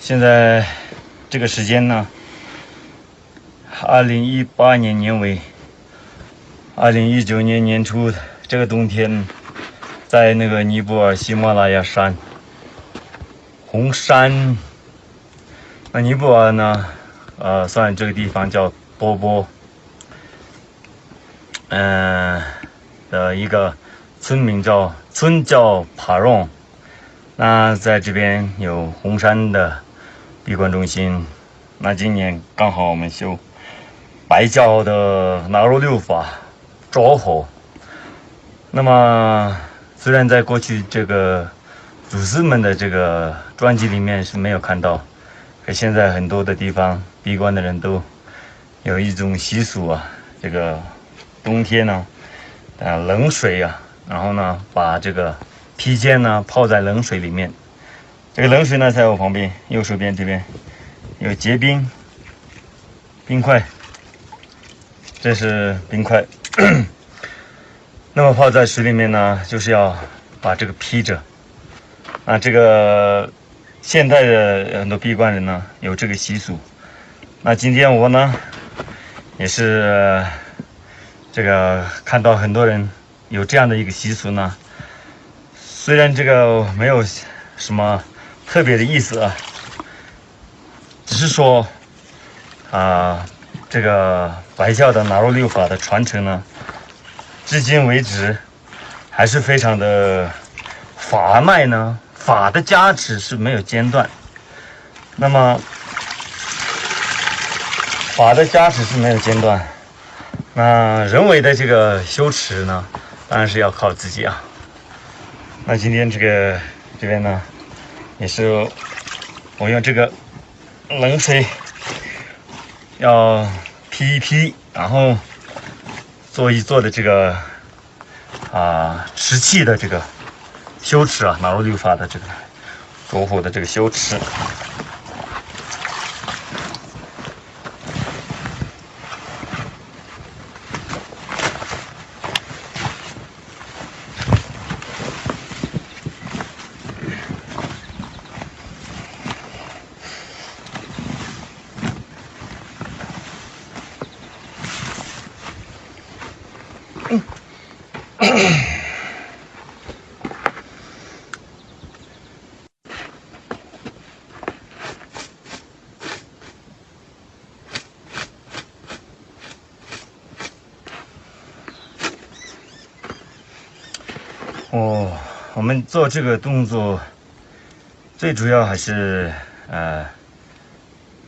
现在这个时间呢，2018年年尾，2019年年初这个冬天，在那个尼泊尔喜马拉雅山红山，那尼泊尔呢，算这个地方叫波波，的一个村叫帕隆。那在这边有红山的闭关中心。那今年刚好我们修白教的纳罗六法着火。那么虽然在过去这个祖师们的这个传记里面是没有看到，可现在很多的地方闭关的人都有一种习俗啊，这个冬天呢，冷水啊，然后呢把这个披肩呢泡在冷水里面。这个冷水呢在我旁边右手边这边有结冰块，这是冰块。那么泡在水里面呢，就是要把这个披着。啊，这个现代的很多闭关人呢有这个习俗。那今天我呢也是这个看到很多人有这样的一个习俗呢。虽然这个没有什么特别的意思啊，只是说这个白教的纳罗六法的传承呢，至今为止还是非常的法脉呢，法的加持是没有间断。那么法的加持是没有间断，那人为的这个修持呢，当然是要靠自己啊。那今天这边呢，也是我用这个冷水要披一披，然后做一做的这个持气的这个修持啊，纳罗六法的这个着火的这个修持。我们做这个动作最主要还是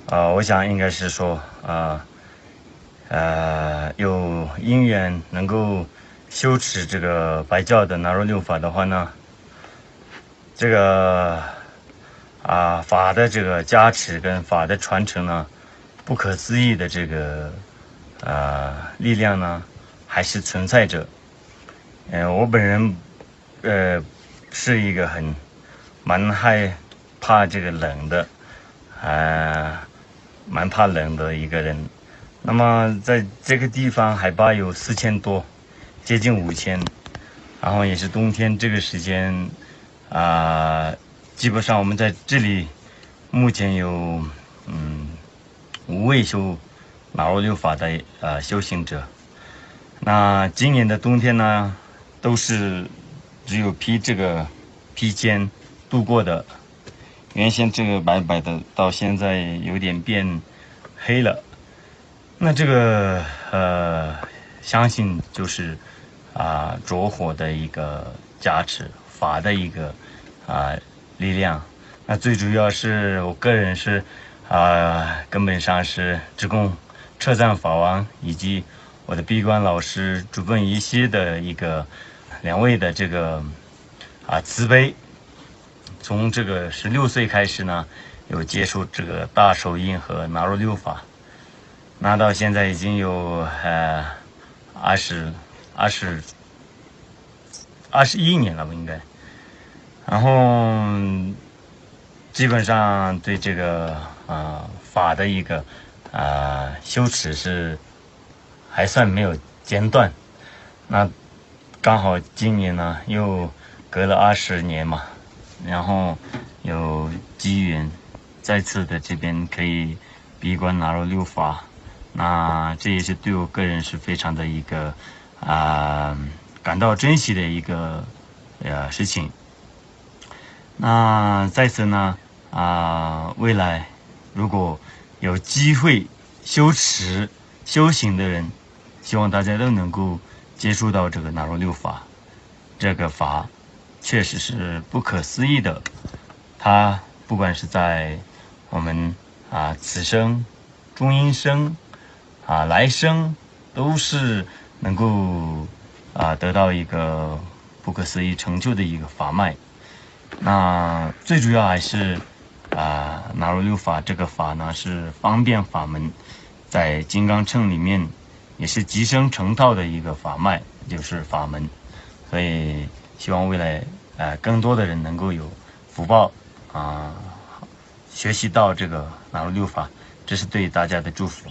我想应该是说有因缘能够修持这个白教的纳罗六法的话呢，这个法的这个加持跟法的传承呢，不可思议的这个力量呢还是存在着。我本人是一个蛮害怕这个冷的，蛮怕冷的一个人。那么在这个地方海拔有4000多，接近5000，然后也是冬天这个时间基本上我们在这里目前有5位修纳罗六法的修行者。那今年的冬天呢，都是只有披这个披肩度过的。原先这个白白的，到现在有点变黑了。那这个相信就是着火的一个加持，法的一个力量。那最主要是我个人是根本上是只供彻赞法王以及我的闭关老师主本一息的一个2位的这个慈悲。从这个16岁开始呢，有接触这个大手印和纳罗六法，那到现在已经有21年了吧应该。然后基本上对这个法的一个修持是还算没有间断。那刚好今年呢又隔了20年嘛，然后有机缘再次的这边可以闭关纳入六法，那这也是对我个人是非常的一个感到珍惜的一个事情。那在此呢未来如果有机会修持修行的人，希望大家都能够接触到这个纳入六法，这个法确实是不可思议的。它不管是在我们此生、中阴生来生，都是能够得到一个不可思议成就的一个法脉。那最主要还是纳入六法这个法呢是方便法门，在金刚乘里面也是集生成道的一个法脉，就是法门。所以希望未来更多的人能够有福报学习到这个纳入六法，这是对大家的祝福。